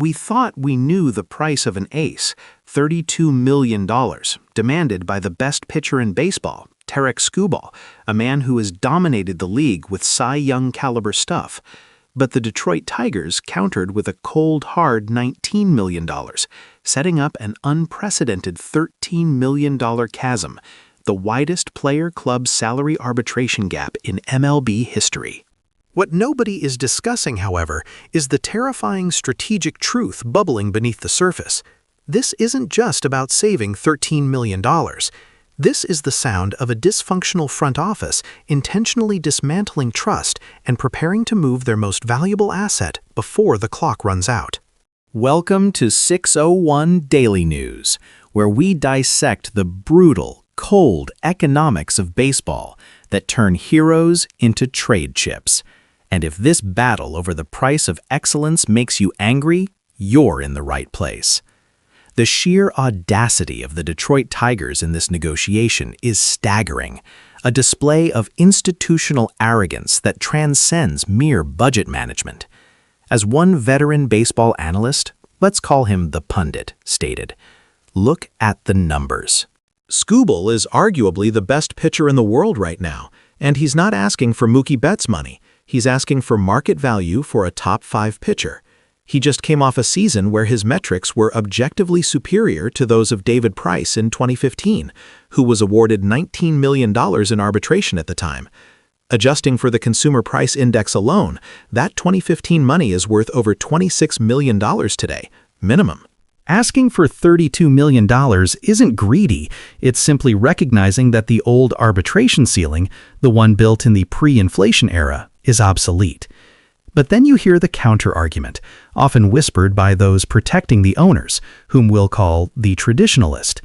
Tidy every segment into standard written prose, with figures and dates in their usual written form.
We thought we knew the price of an ace, $32 million, demanded by the best pitcher in baseball, Tarik Skubal, a man who has dominated the league with Cy Young caliber stuff. But the Detroit Tigers countered with a cold, hard $19 million, setting up an unprecedented $13 million chasm, the widest player-club salary arbitration gap in MLB history. What nobody is discussing, however, is the terrifying strategic truth bubbling beneath the surface. This isn't just about saving $13 million. This is the sound of a dysfunctional front office intentionally dismantling trust and preparing to move their most valuable asset before the clock runs out. Welcome to 601 Daily News, where we dissect the brutal, cold economics of baseball that turn heroes into trade chips. And if this battle over the price of excellence makes you angry, you're in the right place. The sheer audacity of the Detroit Tigers in this negotiation is staggering, a display of institutional arrogance that transcends mere budget management. As one veteran baseball analyst, let's call him the pundit, stated, "Look at the numbers." Skubal is arguably the best pitcher in the world right now, and he's not asking for Mookie Betts money. He's asking for market value for a top 5 pitcher. He just came off a season where his metrics were objectively superior to those of David Price in 2015, who was awarded $19 million in arbitration at the time. Adjusting for the Consumer Price Index alone, that 2015 money is worth over $26 million today, minimum. Asking for $32 million isn't greedy, it's simply recognizing that the old arbitration ceiling, the one built in the pre-inflation era, is obsolete. But then you hear the counter-argument, often whispered by those protecting the owners, whom we'll call the traditionalist.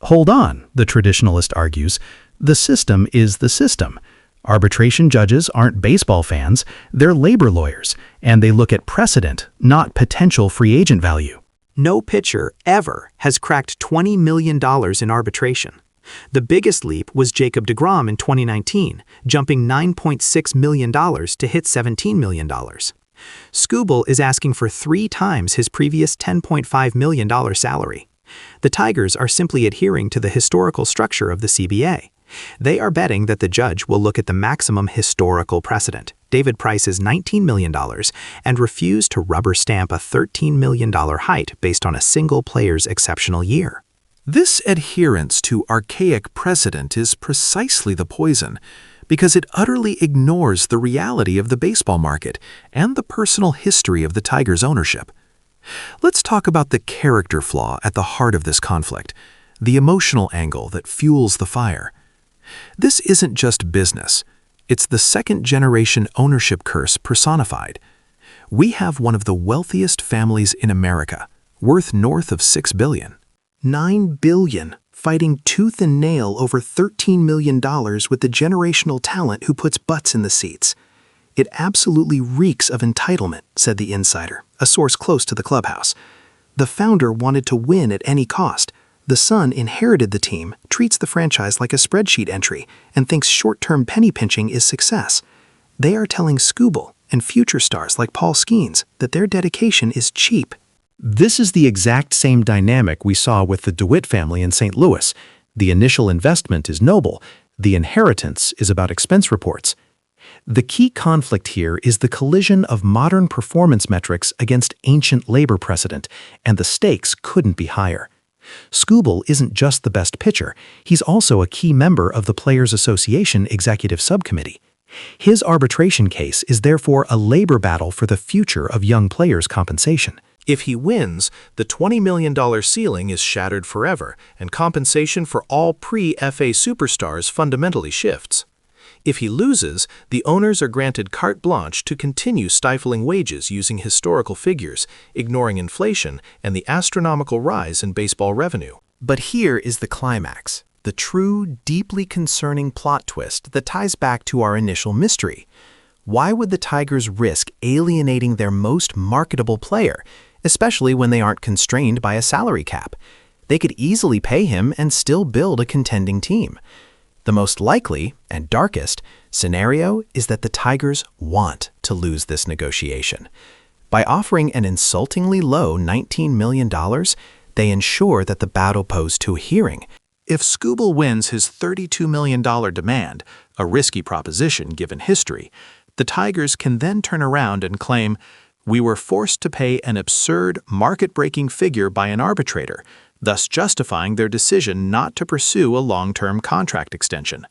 Hold on, the traditionalist argues, the system is the system. Arbitration judges aren't baseball fans, they're labor lawyers, and they look at precedent, not potential free agent value. No pitcher ever has cracked $20 million in arbitration. The biggest leap was Jacob deGrom in 2019, jumping $9.6 million to hit $17 million. Skubal is asking for 3 times his previous $10.5 million salary. The Tigers are simply adhering to the historical structure of the CBA. They are betting that the judge will look at the maximum historical precedent, David Price's $19 million, and refuse to rubber stamp a $13 million height based on a single player's exceptional year. This adherence to archaic precedent is precisely the poison, because it utterly ignores the reality of the baseball market and the personal history of the Tigers' ownership. Let's talk about the character flaw at the heart of this conflict, the emotional angle that fuels the fire. This isn't just business. It's the second-generation ownership curse personified. We have one of the wealthiest families in America, worth north of $6 billion. $9 billion, fighting tooth and nail over $13 million with the generational talent who puts butts in the seats. It absolutely reeks of entitlement, said the insider, a source close to the clubhouse. The founder wanted to win at any cost. The son inherited the team, treats the franchise like a spreadsheet entry, and thinks short-term penny pinching is success. They are telling Skubal and future stars like Paul Skeens that their dedication is cheap. This is the exact same dynamic we saw with the DeWitt family in St. Louis. The initial investment is noble, the inheritance is about expense reports. The key conflict here is the collision of modern performance metrics against ancient labor precedent, and the stakes couldn't be higher. Skubal isn't just the best pitcher, he's also a key member of the Players Association Executive Subcommittee. His arbitration case is therefore a labor battle for the future of young players' compensation. If he wins, the $20 million ceiling is shattered forever, and compensation for all pre-FA superstars fundamentally shifts. If he loses, the owners are granted carte blanche to continue stifling wages using historical figures, ignoring inflation and the astronomical rise in baseball revenue. But here is the climax, the true, deeply concerning plot twist that ties back to our initial mystery. Why would the Tigers risk alienating their most marketable player, especially when they aren't constrained by a salary cap? They could easily pay him and still build a contending team. The most likely, and darkest, scenario is that the Tigers want to lose this negotiation. By offering an insultingly low $19 million, they ensure that the battle posed to a hearing. If Skubal wins his $32 million demand, a risky proposition given history, the Tigers can then turn around and claim, "We were forced to pay an absurd, market-breaking figure by an arbitrator," thus justifying their decision not to pursue a long-term contract extension.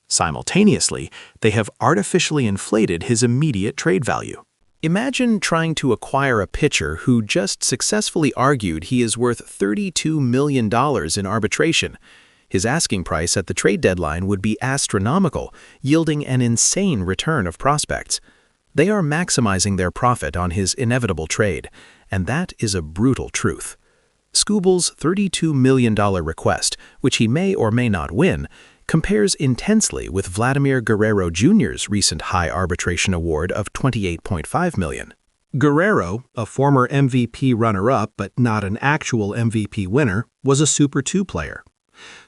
Simultaneously, they have artificially inflated his immediate trade value. Imagine trying to acquire a pitcher who just successfully argued he is worth $32 million in arbitration. His asking price at the trade deadline would be astronomical, yielding an insane return of prospects. They are maximizing their profit on his inevitable trade, and that is a brutal truth. Skubal's $32 million request, which he may or may not win, compares intensely with Vladimir Guerrero Jr.'s recent high arbitration award of $28.5 million. Guerrero, a former MVP runner-up but not an actual MVP winner, was a Super 2 player.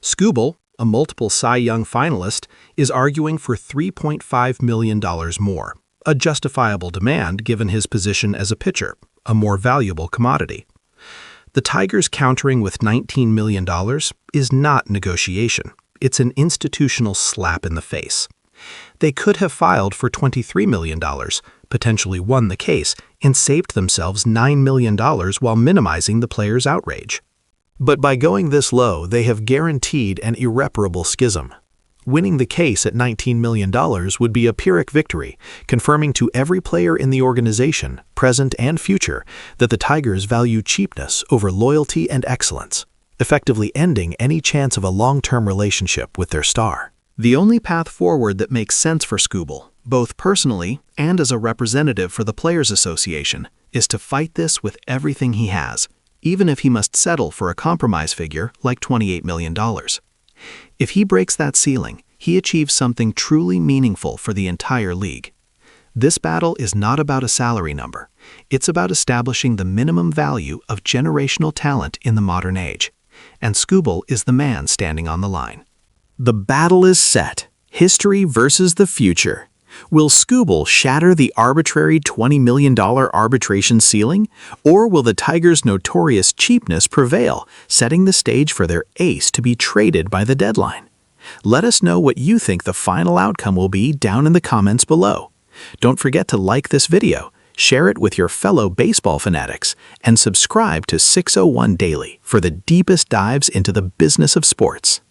Skubal, a multiple Cy Young finalist, is arguing for $3.5 million more, a justifiable demand given his position as a pitcher, a more valuable commodity. The Tigers countering with $19 million is not negotiation. It's an institutional slap in the face. They could have filed for $23 million, potentially won the case, and saved themselves $9 million while minimizing the player's outrage. But by going this low, they have guaranteed an irreparable schism. Winning the case at $19 million would be a Pyrrhic victory, confirming to every player in the organization, present and future, that the Tigers value cheapness over loyalty and excellence, effectively ending any chance of a long-term relationship with their star. The only path forward that makes sense for Skubal, both personally and as a representative for the Players Association, is to fight this with everything he has, even if he must settle for a compromise figure like $28 million. If he breaks that ceiling, he achieves something truly meaningful for the entire league. This battle is not about a salary number. It's about establishing the minimum value of generational talent in the modern age. And Skubal is the man standing on the line. The battle is set. History versus the future. Will Skubal shatter the arbitrary $20 million arbitration ceiling? Or will the Tigers' notorious cheapness prevail, setting the stage for their ace to be traded by the deadline? Let us know what you think the final outcome will be down in the comments below. Don't forget to like this video, share it with your fellow baseball fanatics, and subscribe to 601 Daily for the deepest dives into the business of sports.